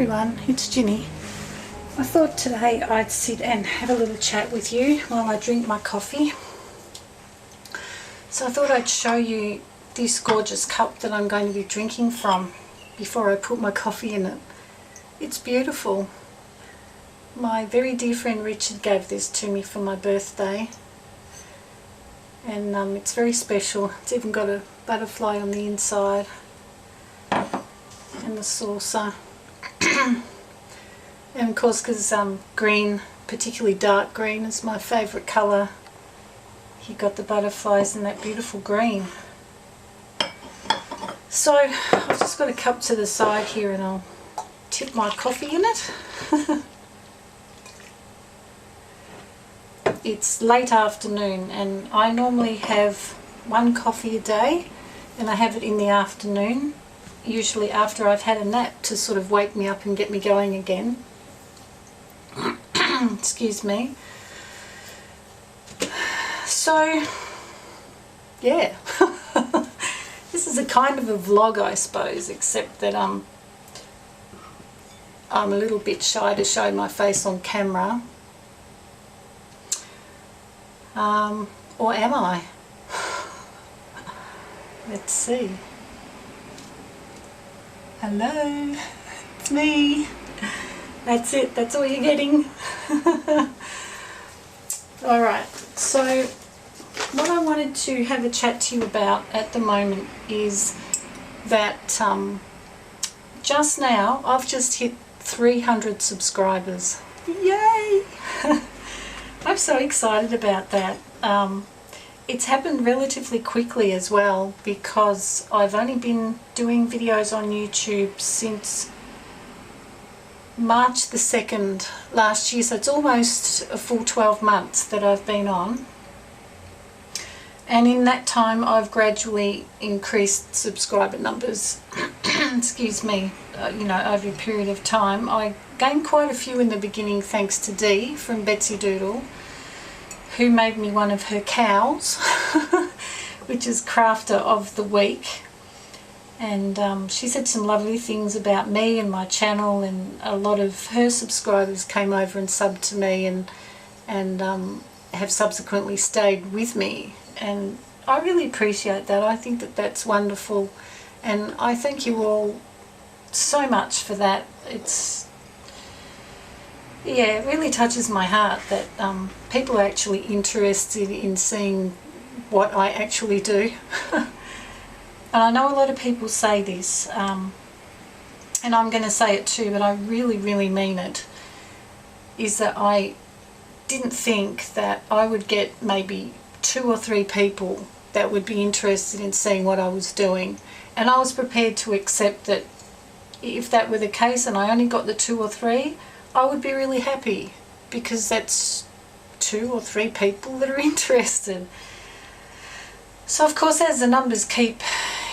everyone, it's Ginny. I thought today I'd sit and have a little chat with you while I drink my coffee. So I thought I'd show you this gorgeous cup that I'm going to be drinking from before I put my coffee in it. It's beautiful. My very dear friend Richard gave this to me for my birthday, and it's very special. It's even got a butterfly on the inside and the saucer. And of course, because green, particularly dark green, is my favourite colour, he got the butterflies in that beautiful green. So I've just got a cup to the side here and I'll tip my coffee in it. It's late afternoon and I normally have one coffee a day, and I have it in the afternoon, usually after I've had a nap, to sort of wake me up and get me going again. Excuse me. So yeah, this is a kind of a vlog, I suppose, except that I'm a little bit shy to show my face on camera. Or am I? Let's see. Hello, it's me. That's it, that's all you're getting. Alright, so what I wanted to have a chat to you about at the moment is that just now I've just hit 300 subscribers. Yay! I'm so excited about that. It's happened relatively quickly as well, because I've only been doing videos on YouTube since March the 2nd last year, so it's almost a full 12 months that I've been on. And in that time I've gradually increased subscriber numbers excuse me, over a period of time. I gained quite a few in the beginning thanks to Dee from Betsy Doodle, who made me one of her cows, which is Crafter of the Week. And she said some lovely things about me and my channel, and a lot of her subscribers came over and subbed to me and have subsequently stayed with me. And I really appreciate that. I think that that's wonderful, and I thank you all so much for that. Yeah, it really touches my heart that people are actually interested in seeing what I actually do. And I know a lot of people say this, and I'm going to say it too, but I really, really mean it, is that I didn't think that I would get maybe 2 or 3 people that would be interested in seeing what I was doing. And I was prepared to accept that if that were the case and I only got the 2 or 3, I would be really happy, because that's 2 or 3 people that are interested. So of course, as the numbers keep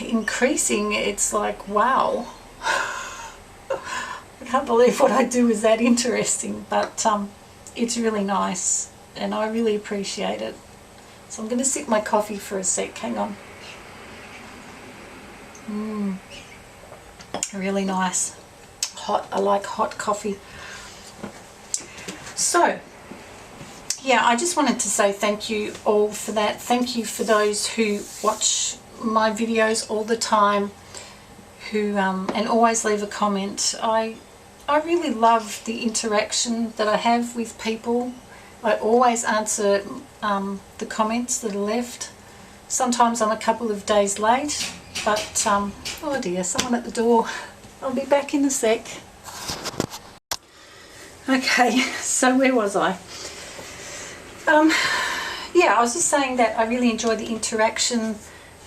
increasing, it's like, wow, I can't believe what I do is that interesting. But it's really nice and I really appreciate it. So I'm going to sip my coffee for a sec. Hang on. Really nice. Hot. I like hot coffee. So yeah, I just wanted to say thank you all for that. Thank you for those who watch my videos all the time, who and always leave a comment. I really love the interaction that I have with people. I always answer the comments that are left. Sometimes I'm a couple of days late, but oh dear, someone at the door. I'll be back in a sec. Okay, so where was I? Yeah, I was just saying that I really enjoy the interaction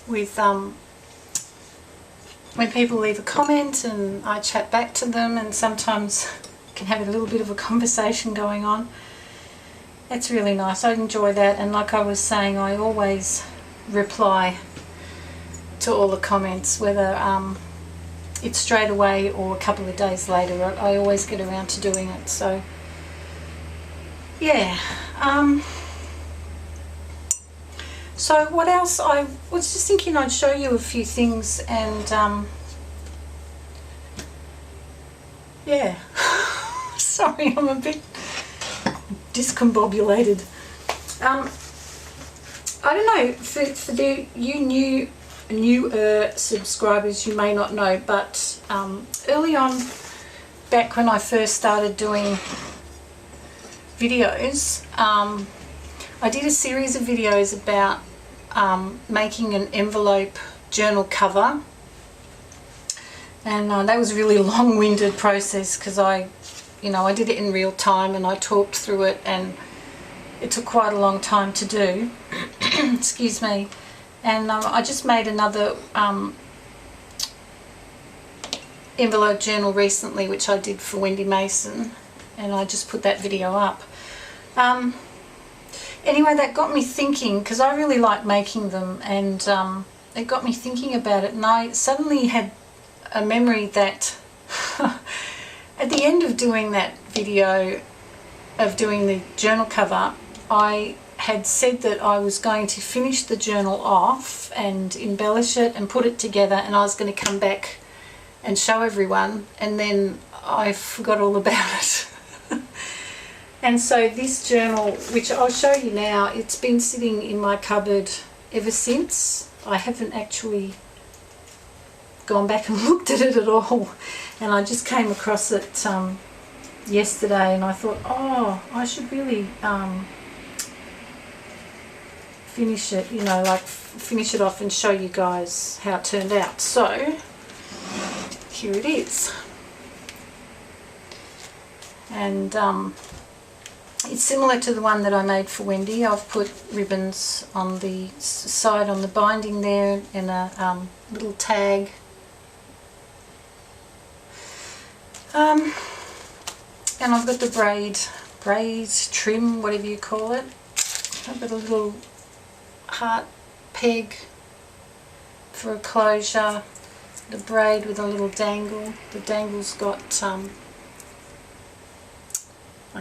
with when people leave a comment and I chat back to them, and sometimes can have a little bit of a conversation going on. It's really nice. I enjoy that, and like I was saying, I always reply to all the comments, whether it's straight away or a couple of days later. I always get around to doing it. So yeah. So what else? I was just thinking I'd show you a few things, and yeah. Sorry, I'm a bit discombobulated. I don't know, for the newer subscribers, you may not know, but early on, back when I first started doing videos, I did a series of videos about making an envelope journal cover, and that was a really long-winded process because I did it in real time and I talked through it, and it took quite a long time to do. Excuse me. And I just made another envelope journal recently, which I did for Wendy Mason, and I just put that video up. Anyway, that got me thinking, because I really like making them, and it got me thinking about it, and I suddenly had a memory that at the end of doing that video of doing the journal cover, I had said that I was going to finish the journal off and embellish it and put it together, and I was going to come back and show everyone, and then I forgot all about it. And so this journal, which I'll show you now, it's been sitting in my cupboard ever since. I haven't actually gone back and looked at it at all, and I just came across it yesterday, and I thought, oh, I should really finish it, finish it off and show you guys how it turned out. So here it is, and it's similar to the one that I made for Wendy. I've put ribbons on the side on the binding there, and a little tag. And I've got the braid trim, whatever you call it. I've got a little heart peg for a closure, the braid with a little dangle. The dangle's got, I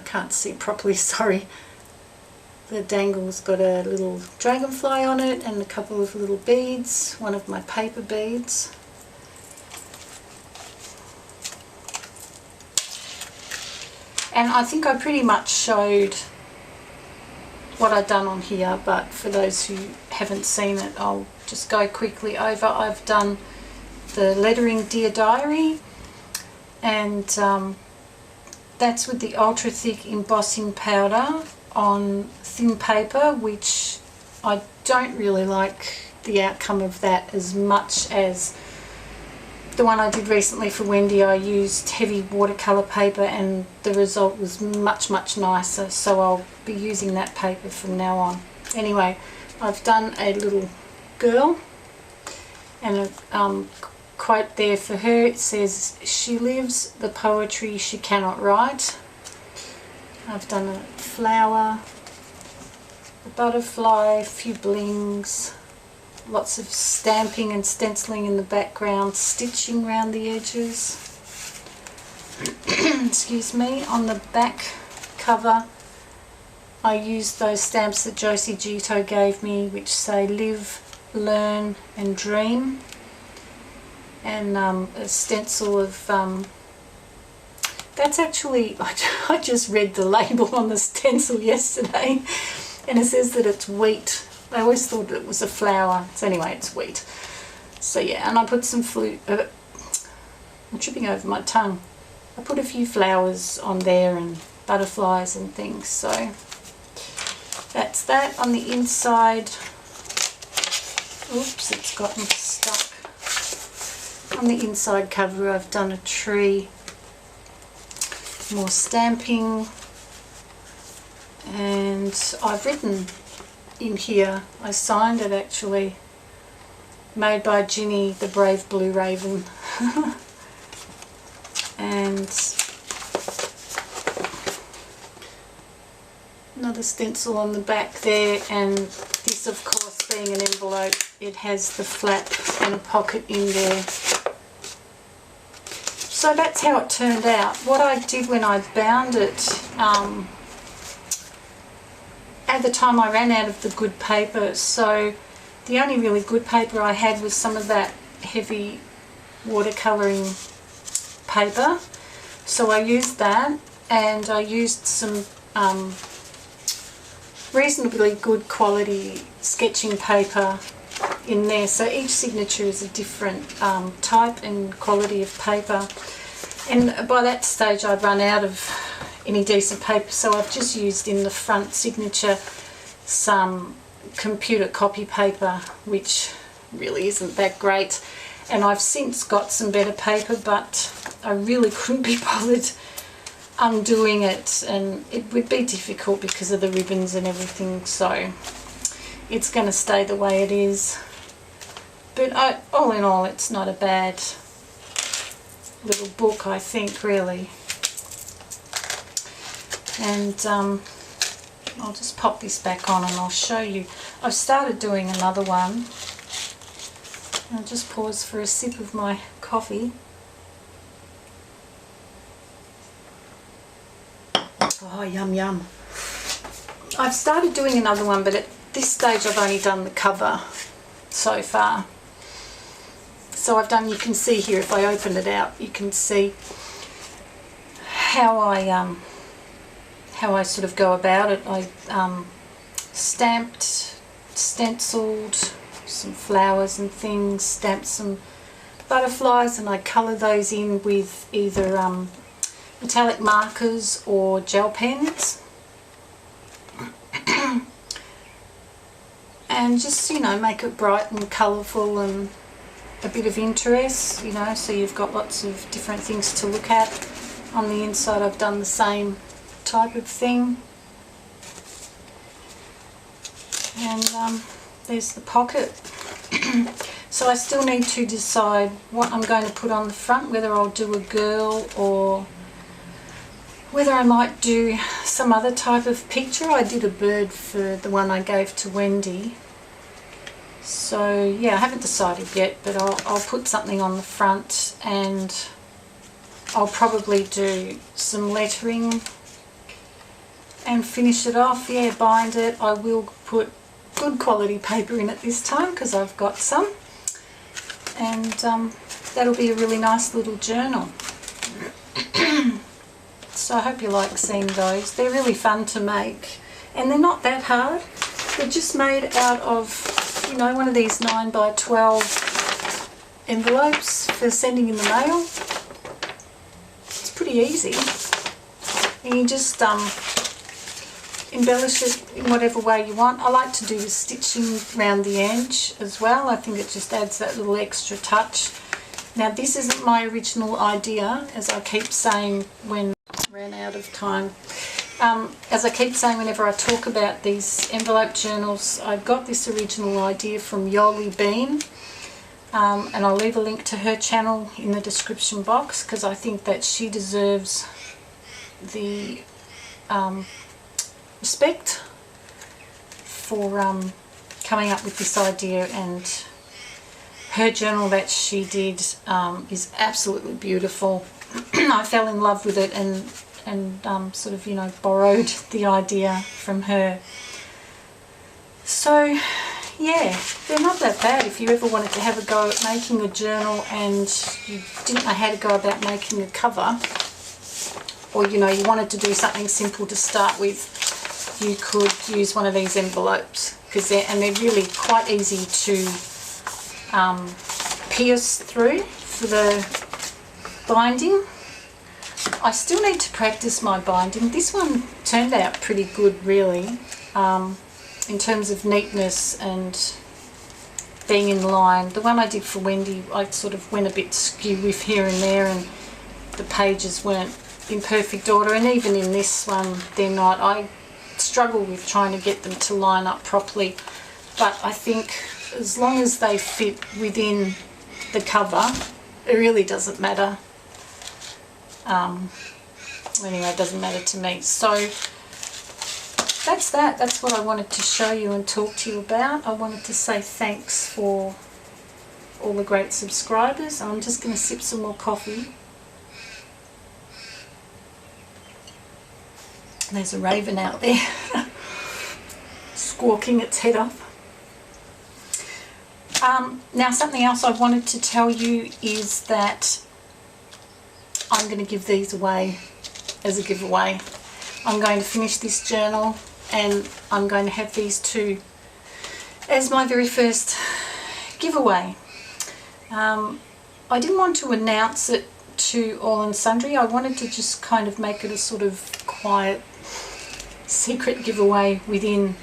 can't see properly, sorry. The dangle's got a little dragonfly on it and a couple of little beads, one of my paper beads. And I think I pretty much showed what I've done on here, but for those who haven't seen it, I'll just go quickly over. I've done the lettering Dear Diary, and that's with the ultra thick embossing powder on thin paper, which I don't really like the outcome of that as much as the one I did recently for Wendy. I used heavy watercolour paper and the result was much nicer, so I'll be using that paper from now on. Anyway, I've done a little girl, and a quote there for her. It says, "She lives the poetry she cannot write." I've done a flower, a butterfly, a few blings, lots of stamping and stenciling in the background, stitching around the edges. Excuse me. On the back cover, I used those stamps that Josie Gito gave me, which say Live, Learn and Dream, and a stencil of that's actually, I just read the label on the stencil yesterday, and it says that it's wheat. I always thought it was a flower. So anyway, it's wheat. So yeah, and I put some I'm tripping over my tongue. I put a few flowers on there and butterflies and things. So that's that. On the inside, oops, it's gotten stuck. On the inside cover, I've done a tree, more stamping, and I've written in here, I signed it actually, made by Ginny, the brave blue raven. And another stencil on the back there, and this, of course, being an envelope, it has the flap and a pocket in there. So that's how it turned out. What I did when I bound it, at the time I ran out of the good paper, so the only really good paper I had was some of that heavy watercolouring paper. So I used that, and I used some reasonably good quality sketching paper in there. So each signature is a different type and quality of paper. And by that stage I'd run out of any decent paper, so I've just used in the front signature some computer copy paper, which really isn't that great. And I've since got some better paper, but I really couldn't be bothered undoing it, and it would be difficult because of the ribbons and everything, so it's going to stay the way it is. But all in all, it's not a bad little book, I think, really. And I'll just pop this back on and I'll show you. I've started doing another one. I'll just pause for a sip of my coffee. Oh, yum yum. I've started doing another one, but at this stage I've only done the cover so far. So I've done, you can see here, if I open it out, you can see how I sort of go about it. I stamped, stenciled some flowers and things, stamped some butterflies, and I colour those in with either metallic markers or gel pens. And just, you know, make it bright and colourful and a bit of interest, you know, so you've got lots of different things to look at. On the inside I've done the same type of thing. And there's the pocket. So I still need to decide what I'm going to put on the front, whether I'll do a girl or whether I might do some other type of picture. I did a bird for the one I gave to Wendy. So yeah, I haven't decided yet, but I'll put something on the front, and I'll probably do some lettering and finish it off. Yeah, bind it. I will put good quality paper in it this time because I've got some, and that'll be a really nice little journal. So I hope you like seeing those. They're really fun to make, and they're not that hard. They're just made out of, you know, one of these 9 by 12 envelopes for sending in the mail. It's pretty easy. And you just embellish it in whatever way you want. I like to do the stitching around the edge as well. I think it just adds that little extra touch. Now this isn't my original idea, as I keep saying when I ran out of time. As I keep saying whenever I talk about these envelope journals, I got this original idea from Yoliebean, and I'll leave a link to her channel in the description box because I think that she deserves the respect for coming up with this idea, and her journal that she did is absolutely beautiful. I fell in love with it and sort of, you know, borrowed the idea from her. So yeah, they're not that bad if you ever wanted to have a go at making a journal and you didn't know how to go about making a cover, or, you know, you wanted to do something simple to start with. You could use one of these envelopes because they're really quite easy to pierce through for the binding. I still need to practice my binding. This one turned out pretty good, really, in terms of neatness and being in line. The one I did for Wendy, I sort of went a bit skew with here and there, and the pages weren't in perfect order, and even in this one they're not. I struggle with trying to get them to line up properly, but I think as long as they fit within the cover, it really doesn't matter. Anyway, it doesn't matter to me. So that's that. That's what I wanted to show you and talk to you about. I wanted to say thanks for all the great subscribers. I'm just going to sip some more coffee. There's a raven out there squawking its head off. Now something else I wanted to tell you is that I'm going to give these away as a giveaway. I'm going to finish this journal and I'm going to have these two as my very first giveaway. I didn't want to announce it to all and sundry. I wanted to just kind of make it a sort of quiet secret giveaway within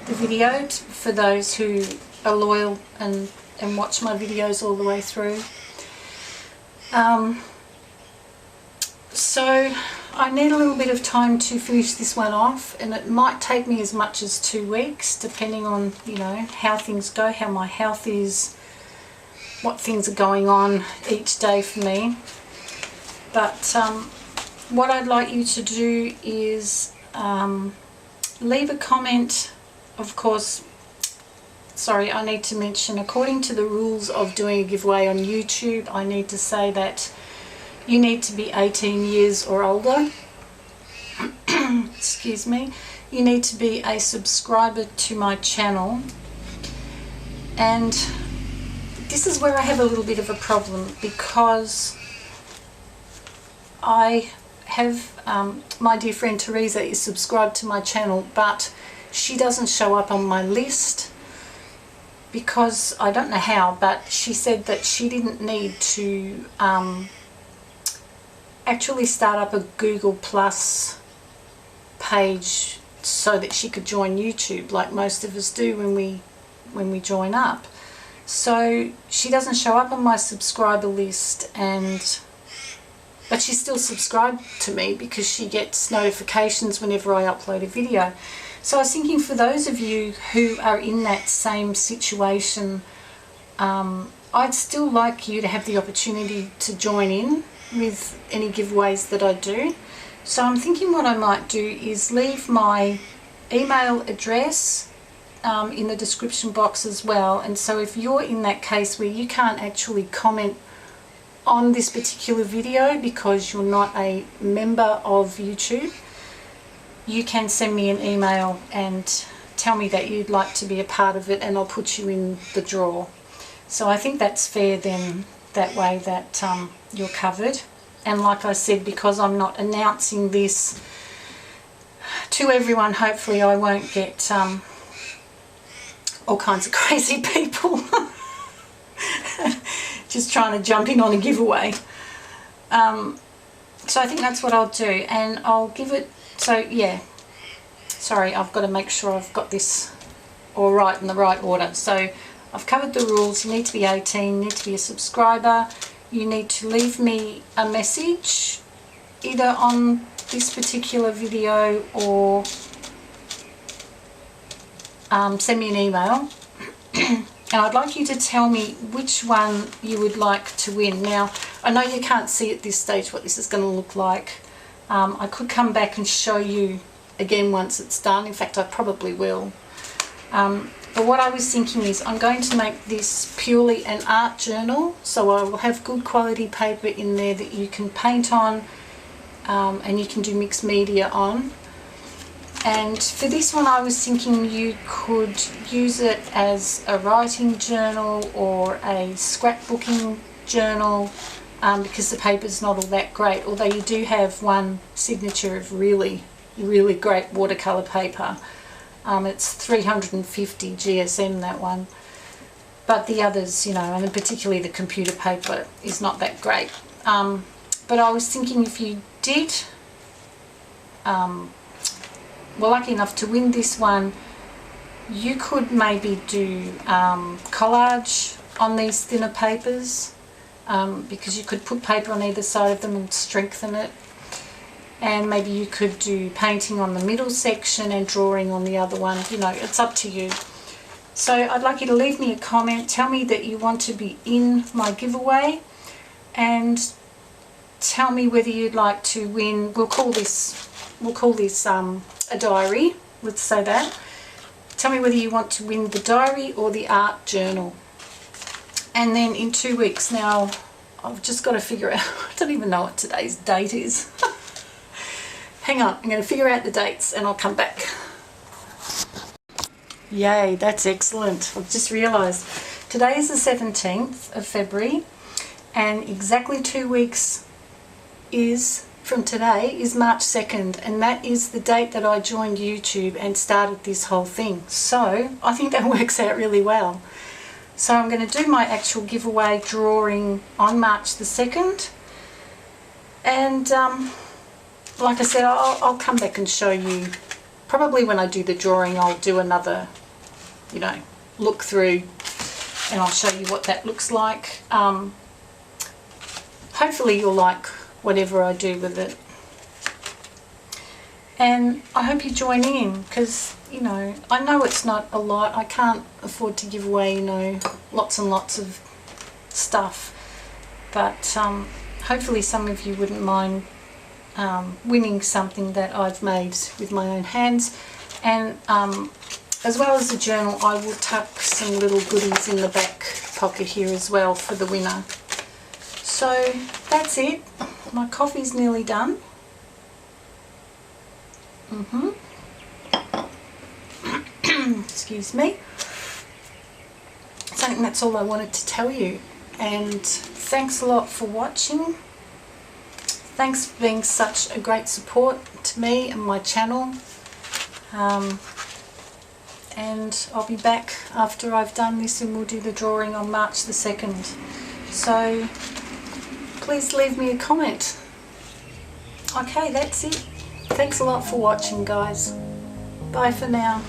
the video for those who are loyal and watch my videos all the way through. So I need a little bit of time to finish this one off, and it might take me as much as 2 weeks depending on, you know, how things go, how my health is, what things are going on each day for me. But what I'd like you to do is leave a comment. Of course, sorry, I need to mention, according to the rules of doing a giveaway on YouTube, I need to say that you need to be 18 years or older. Excuse me. You need to be a subscriber to my channel. And this is where I have a little bit of a problem, because I have my dear friend Teresa is subscribed to my channel, but she doesn't show up on my list because I don't know how, but she said that she didn't need to actually start up a Google Plus page so that she could join YouTube like most of us do when we join up. So she doesn't show up on my subscriber list, but she's still subscribed to me because she gets notifications whenever I upload a video. So I was thinking, for those of you who are in that same situation, I'd still like you to have the opportunity to join in with any giveaways that I do. So I'm thinking what I might do is leave my email address in the description box as well. And so if you're in that case where you can't actually comment on this particular video because you're not a member of YouTube, you can send me an email and tell me that you'd like to be a part of it, and I'll put you in the draw. So I think that's fair then, that way that you're covered. And like I said, because I'm not announcing this to everyone, hopefully I won't get all kinds of crazy people just trying to jump in on a giveaway. So I think that's what I'll do, and I'll give it, so yeah, sorry, I've got to make sure I've got this all right in the right order. So I've covered the rules. You need to be 18, you need to be a subscriber, you need to leave me a message either on this particular video or send me an email. And I'd like you to tell me which one you would like to win. Now, I know you can't see at this stage what this is going to look like. I could come back and show you again once it's done. In fact, I probably will. But what I was thinking is I'm going to make this purely an art journal. So I will have good quality paper in there that you can paint on, and you can do mixed media on. And for this one, I was thinking you could use it as a writing journal or a scrapbooking journal, because the paper's not all that great, although you do have one signature of really, really great watercolour paper. It's 350 GSM, that one. But the others, you know, and particularly the computer paper, is not that great. But I was thinking if you did were lucky enough to win this one, you could maybe do collage on these thinner papers, because you could put paper on either side of them and strengthen it, and maybe you could do painting on the middle section and drawing on the other one. You know, it's up to you. So I'd like you to leave me a comment, tell me that you want to be in my giveaway, and tell me whether you'd like to win. We'll call this a diary, let's say that. Tell me whether you want to win the diary or the art journal. And then in 2 weeks, now I've just got to figure out, I don't even know what today's date is. Hang on, I'm going to figure out the dates and I'll come back. Yay, that's excellent. I've just realised today is the 17th of February, and exactly 2 weeks from today is March 2nd, and that is the date that I joined YouTube and started this whole thing. So I think that works out really well. So I'm going to do my actual giveaway drawing on March the 2nd, and like I said, I'll come back and show you. Probably when I do the drawing, I'll do another, you know, look through, and I'll show you what that looks like. Hopefully you'll like whatever I do with it, and I hope you join in, because, you know, I know it's not a lot. I can't afford to give away, you know, lots and lots of stuff, but hopefully some of you wouldn't mind winning something that I've made with my own hands. And as well as the journal, I will tuck some little goodies in the back pocket here as well for the winner. So that's it. My coffee's nearly done. Excuse me. So I think that's all I wanted to tell you, and thanks a lot for watching. Thanks for being such a great support to me and my channel. And I'll be back after I've done this, and we'll do the drawing on March the 2nd. So please leave me a comment. Okay, that's it. Thanks a lot for watching, guys. Bye for now.